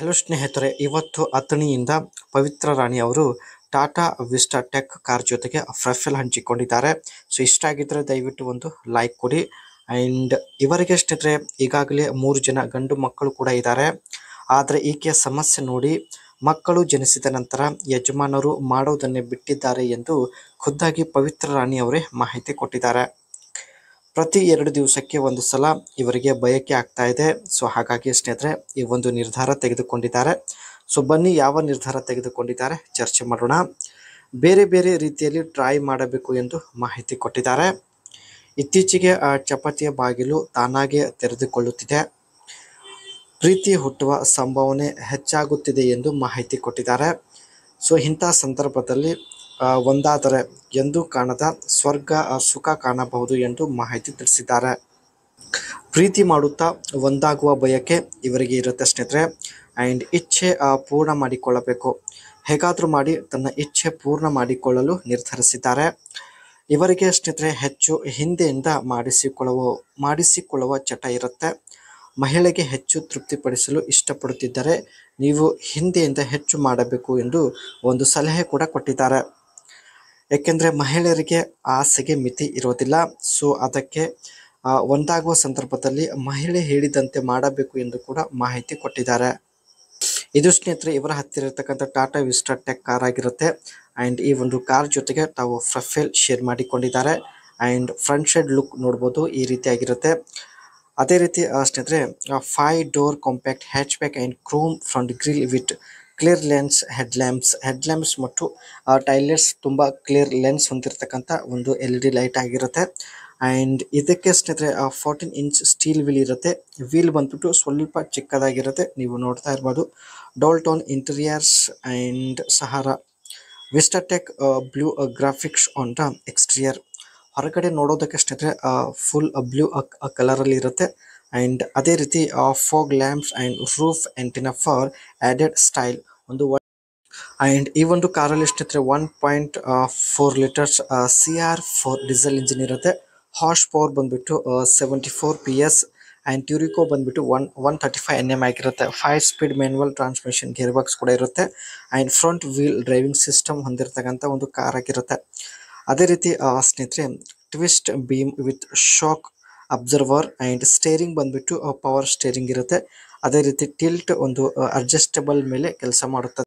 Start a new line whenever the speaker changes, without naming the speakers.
Hello ಸ್ನೇಹಿತರೆ, ಇವತ್ತು ಅಥಣಿಯಿಂದ ಪವಿತ್ರ ರಾಣಿ ಅವರು ಟಾಟಾ ವಿಸ್ಟಾ ಟೆಕ್ ಕಾರ್ ಜೊತೆಗೆ ಪ್ರೊಫೈಲ್ ಹಂಚಿಕೊಂಡಿದ್ದಾರೆ. ಸೊ ಇಷ್ಟ ಆಗಿದ್ರೆ ದಯವಿಟ್ಟು ಒಂದು ಲೈಕ್ ಕೊಡಿ. ಅಂಡ್ ಇವರಿಗೆ ಸ್ನೇಹಿತರೆ ಈಗಾಗಲೇ 3 ಜನ ಗಂಡು ಮಕ್ಕಳು ಕೂಡ ಇದ್ದಾರೆ. ಆದರೆ ಈಕೆಯ ಸಮಸ್ಯೆ ನೋಡಿ, ಮಕ್ಕಳು ಜನಿಸಿದ ನಂತರ ಯಜಮಾನರು ಮಾಡೋದನ್ನೇ ಬಿಟ್ಟಿದ್ದಾರೆ ಎಂದು ಖುದ್ದಾಗಿ ಪವಿತ್ರ ರಾಣಿ ಅವರೇ ಮಾಹಿತಿ ಕೊಟ್ಟಿದ್ದಾರೆ. ಪ್ರತಿ 2 ದಿವಸಕ್ಕೆ ಒಂದು ಸಲ ಇವರಿಗೆ ಬಯಕೆ ಆಗ್ತಾ ಇದೆ. ಸೊ ಹಾಗಾಗಿ ಸ್ನೇಹಿತರೆ ಈ ಒಂದು ನಿರ್ಧಾರ ತೆಗೆದುಕೊಂಡಿದ್ದಾರೆ. ಸೊ ಬನ್ನಿ ಯಾವ ನಿರ್ಧಾರ ತೆಗೆದುಕೊಂಡಿದ್ದಾರೆ ಚರ್ಚೆ ಮಾಡೋಣ. ಬೇರೆ ಬೇರೆ ರೀತಿಯಲ್ಲಿ ಟ್ರೈ ಮಾಡಬೇಕು ಎಂದು ಮಾಹಿತಿ ಕೊಟ್ಟಿದ್ದಾರೆ. ಇತ್ತೀಚೆಗೆ ಚಪಾತಿಯ ಬಾಗಿಲು ತಾನಾಗೆ ತೆರೆದುಕೊಳ್ಳುತ್ತಿದೆ, ಪ್ರೀತಿ ಹುಟ್ಟುವ ಸಂಭಾವನೆ ಹೆಚ್ಚಾಗುತ್ತಿದೆ ಎಂದು ಮಾಹಿತಿ ಕೊಟ್ಟಿದ್ದಾರೆ. ಸೊ ಇಂಥ ಸಂದರ್ಭದಲ್ಲಿ ಒಂದಾದರೆ ಎಂದು ಕಾಣದ ಸ್ವರ್ಗ ಸುಖ ಕಾಣಬಹುದು ಎಂದು ಮಾಹಿತಿ ತಿಳಿಸಿದ್ದಾರೆ. ಪ್ರೀತಿ ಮಾಡುತ್ತಾ ಒಂದಾಗುವ ಬಯಕೆ ಇವರಿಗೆ ಇರುತ್ತೆ ಸ್ನೇಹಿತರೆ. ಆ್ಯಂಡ್ ಇಚ್ಛೆ ಪೂರ್ಣ ಮಾಡಿಕೊಳ್ಳಬೇಕು, ಹೇಗಾದರೂ ಮಾಡಿ ತನ್ನ ಇಚ್ಛೆ ಪೂರ್ಣ ಮಾಡಿಕೊಳ್ಳಲು ನಿರ್ಧರಿಸಿದ್ದಾರೆ. ಇವರಿಗೆ ಸ್ನೇಹಿತರೆ ಹೆಚ್ಚು ಹಿಂದೆಯಿಂದ ಮಾಡಿಸಿಕೊಳ್ಳುವ ಚಟ ಇರುತ್ತೆ. ಮಹಿಳೆಗೆ ಹೆಚ್ಚು ತೃಪ್ತಿಪಡಿಸಲು ಇಷ್ಟಪಡುತ್ತಿದ್ದರೆ ನೀವು ಹಿಂದೆಯಿಂದ ಹೆಚ್ಚು ಮಾಡಬೇಕು ಎಂದು ಒಂದು ಸಲಹೆ ಕೂಡ ಕೊಟ್ಟಿದ್ದಾರೆ. ಏಕೆಂದರೆ ಮಹಿಳೆಯರಿಗೆ ಆಸೆಗೆ ಮಿತಿ ಇರೋದಿಲ್ಲ. ಸೊ ಅದಕ್ಕೆ ಒಂದಾಗುವ ಸಂದರ್ಭದಲ್ಲಿ ಮಹಿಳೆ ಹೇಳಿದಂತೆ ಮಾಡಬೇಕು ಎಂದು ಕೂಡ ಮಾಹಿತಿ ಕೊಟ್ಟಿದ್ದಾರೆ. ಇದು ಸ್ನೇಹಿತರೆ ಇವರ ಹತ್ತಿರ ಇರತಕ್ಕಂಥ ಟಾಟಾ ವಿಸ್ಟಾ ಟೆಕ್ ಕಾರ್ ಆಗಿರುತ್ತೆ. ಆ್ಯಂಡ್ ಈ ಒಂದು ಕಾರ್ ಜೊತೆಗೆ ತಾವು ಪ್ರೊಫೈಲ್ ಶೇರ್ ಮಾಡಿಕೊಂಡಿದ್ದಾರೆ. ಆ್ಯಂಡ್ ಫ್ರಂಟ್ ಸೈಡ್ ಲುಕ್ ನೋಡ್ಬೋದು, ಈ ರೀತಿಯಾಗಿರುತ್ತೆ. ಅದೇ ರೀತಿ ಸ್ನೇಹಿತರೆ 5 door compact hatch back and Chrome front grill with clear lens headlamps ಮತ್ತು ಟೈಲೆಟ್ಸ್ ತುಂಬ ಕ್ಲಿಯರ್ ಲೆನ್ಸ್ ಹೊಂದಿರತಕ್ಕಂಥ ಒಂದು LED ಲೈಟ್ ಆಗಿರುತ್ತೆ. ಆ್ಯಂಡ್ ಇದಕ್ಕೆ ಸ್ನೇಹಿತರೆ 14 ಇಂಚ್ ಸ್ಟೀಲ್ ವೀಲ್ ಇರುತ್ತೆ. ವೀಲ್ ಬಂದ್ಬಿಟ್ಟು ಸ್ವಲ್ಪ ಚಿಕ್ಕದಾಗಿರುತ್ತೆ, ನೀವು ನೋಡ್ತಾ ಇರ್ಬೋದು. Dual tone interiors and Sahara vista tech blue graphics on the exterior. ಹೊರಗಡೆ ನೋಡೋದಕ್ಕೆ ಸ್ನೇಹಿತರೆ ಫುಲ್ ಬ್ಲೂ ಕಲರಲ್ಲಿ ಇರುತ್ತೆ. ಆ್ಯಂಡ್ ಅದೇ ರೀತಿ fog lamps and roof antenna for added style ಒಂದು. ಆ್ಯಂಡ್ ಈ ಒಂದು ಕಾರಲ್ಲಿ ಸ್ನೇಹಿತರೆ 1.4 ಲೀಟರ್ಸ್ CR4 ಡೀಸೆಲ್ ಇಂಜಿನ್ ಇರುತ್ತೆ. ಹಾರ್ಸ್ ಪವರ್ ಬಂದ್ಬಿಟ್ಟು 74 PS ಆ್ಯಂಡ್ ಟ್ಯೂರಿಕೋ ಬಂದ್ಬಿಟ್ಟು 135 Nm ಆಗಿರುತ್ತೆ. 5 speed manual transmission gear box ಕೂಡ ಇರುತ್ತೆ. And front wheel driving system ಹೊಂದಿರತಕ್ಕಂಥ ಒಂದು ಕಾರ್ ಆಗಿರುತ್ತೆ. ಅದೇ ರೀತಿ ಸ್ನೇಹಿತರೆ twist beam with shock observer and steering ಬಂದ್ಬಿಟ್ಟು ಪವರ್ ಸ್ಟೇರಿಂಗ್ ಇರುತ್ತೆ. ಅದೇ ರೀತಿ ಟಿಲ್ಟ್ ಒಂದು ಅಡ್ಜಸ್ಟಬಲ್ ಮೇಲೆ ಕೆಲಸ ಮಾಡುತ್ತದೆ.